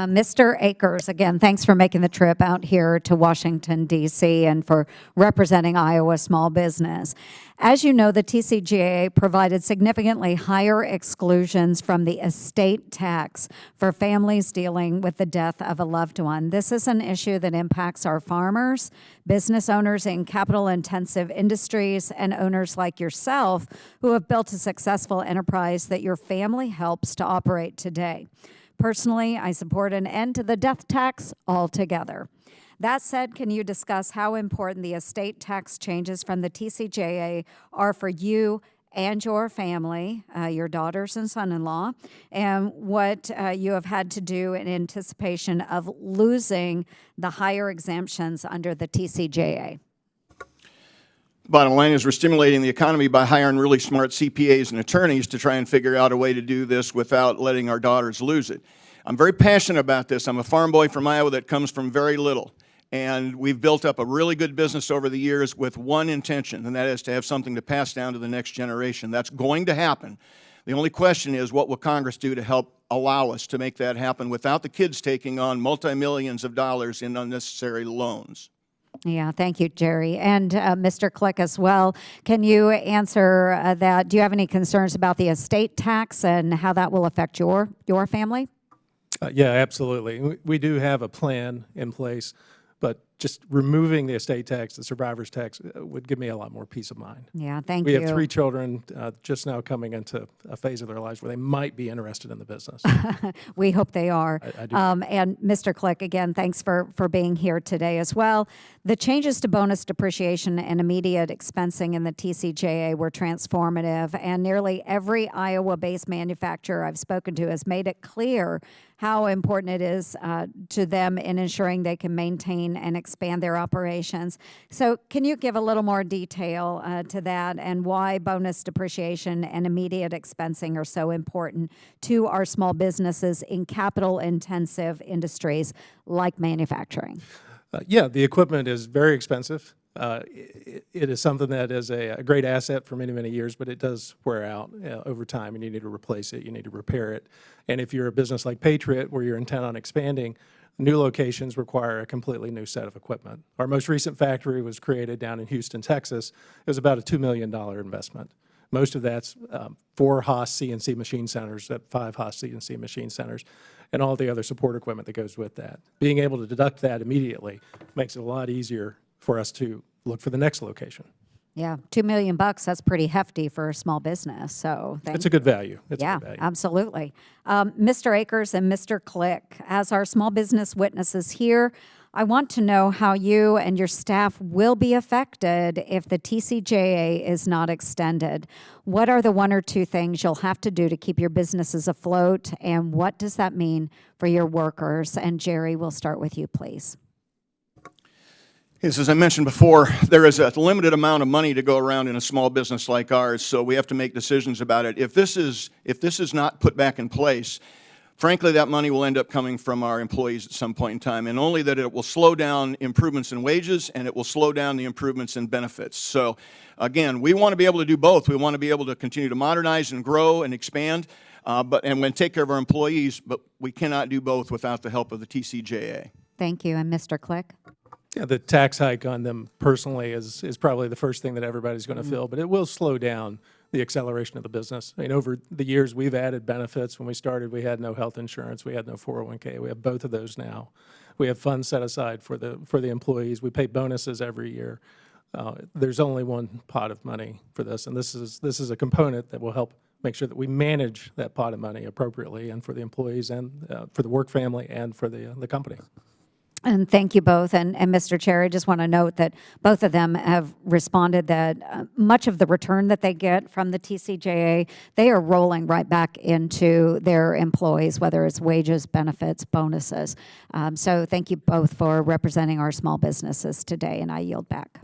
Mr. Akers, again, thanks for making the trip out here to Washington, D.C., and for representing Iowa small business. As you know, the TCJA provided significantly higher exclusions from the estate tax for families dealing with the death of a loved one. This is an issue that impacts our farmers, business owners in capital-intensive industries, and owners like yourself who have built a successful enterprise that your family helps to operate today. Personally, I support an end to the death tax altogether. That said, can you discuss how important the estate tax changes from the TCJA are for you and your family, your daughters and son-in-law, and what you have had to do in anticipation of losing the higher exemptions under the TCJA? Bottom line is we're stimulating the economy by hiring really smart CPAs and attorneys to try and figure out a way to do this without letting our daughters lose it. I'm very passionate about this. I'm a farm boy from Iowa that comes from very little. And we've built up a really good business over the years with one intention, and that is to have something to pass down to the next generation. That's going to happen. The only question is, what will Congress do to help allow us to make that happen without the kids taking on multi-millions of dollars in unnecessary loans? Yeah, thank you, Jerry. And Mr. Click as well. Can you answer that? Do you have any concerns about the estate tax and how that will affect your family? Yeah, absolutely. We do have a plan in place, but just removing the estate tax, the survivor's tax, would give me a lot more peace of mind. Yeah, thank you. We have 3 children just now coming into a phase of their lives where they might be interested in the business. We hope they are. I do. And Mr. Click, again, thanks for being here today as well. The changes to bonus depreciation and immediate expensing in the TCJA were transformative, and nearly every Iowa-based manufacturer I've spoken to has made it clear how important it is to them in ensuring they can maintain and expand their operations. So can you give a little more detail to that and why bonus depreciation and immediate expensing are so important to our small businesses in capital-intensive industries like manufacturing? Yeah, the equipment is very expensive. It is something that is a great asset for many, many years, but it does wear out over time, and you need to replace it, you need to repair it. And if you're a business like Patriot, where you're intent on expanding, new locations require a completely new set of equipment. Our most recent factory was created down in Houston, Texas. It was about a $2 million investment. Most of that's 4 Haas CNC machine centers, 5 Haas CNC machine centers, and all the other support equipment that goes with that. Being able to deduct that immediately makes it a lot easier for us to look for the next location. Yeah, $2 million, that's pretty hefty for a small business. So it's a good value. It's yeah, a good value. Absolutely. Mr. Akers and Mr. Click, as our small business witnesses here, I want to know how you and your staff will be affected if the TCJA is not extended. What are the 1 or 2 things you'll have to do to keep your businesses afloat, and what does that mean for your workers? And Jerry, we'll start with you, please. Yes, as I mentioned before, there is a limited amount of money to go around in a small business like ours, so we have to make decisions about it. If this is not put back in place, frankly, that money will end up coming from our employees at some point in time, and only that it will slow down improvements in wages and it will slow down the improvements in benefits. So, again, we want to be able to do both. We want to be able to continue to modernize and grow and expand, and take care of our employees, but we cannot do both without the help of the TCJA. Thank you. And Mr. Click? Yeah, the tax hike on them personally is probably the first thing that everybody's going to feel, but it will slow down the acceleration of the business. I mean, over the years, we've added benefits. When we started, we had no health insurance. We had no 401k. We have both of those now. We have funds set aside for the employees. We pay bonuses every year. There's only one pot of money for this, and this is a component that will help make sure that we manage that pot of money appropriately, and for the employees, and for the work family, and for the company. And thank you both. And Mr. Chair, I just want to note that both of them have responded that much of the return that they get from the TCJA, they are rolling right back into their employees, whether it's wages, benefits, bonuses. So thank you both for representing our small businesses today, and I yield back.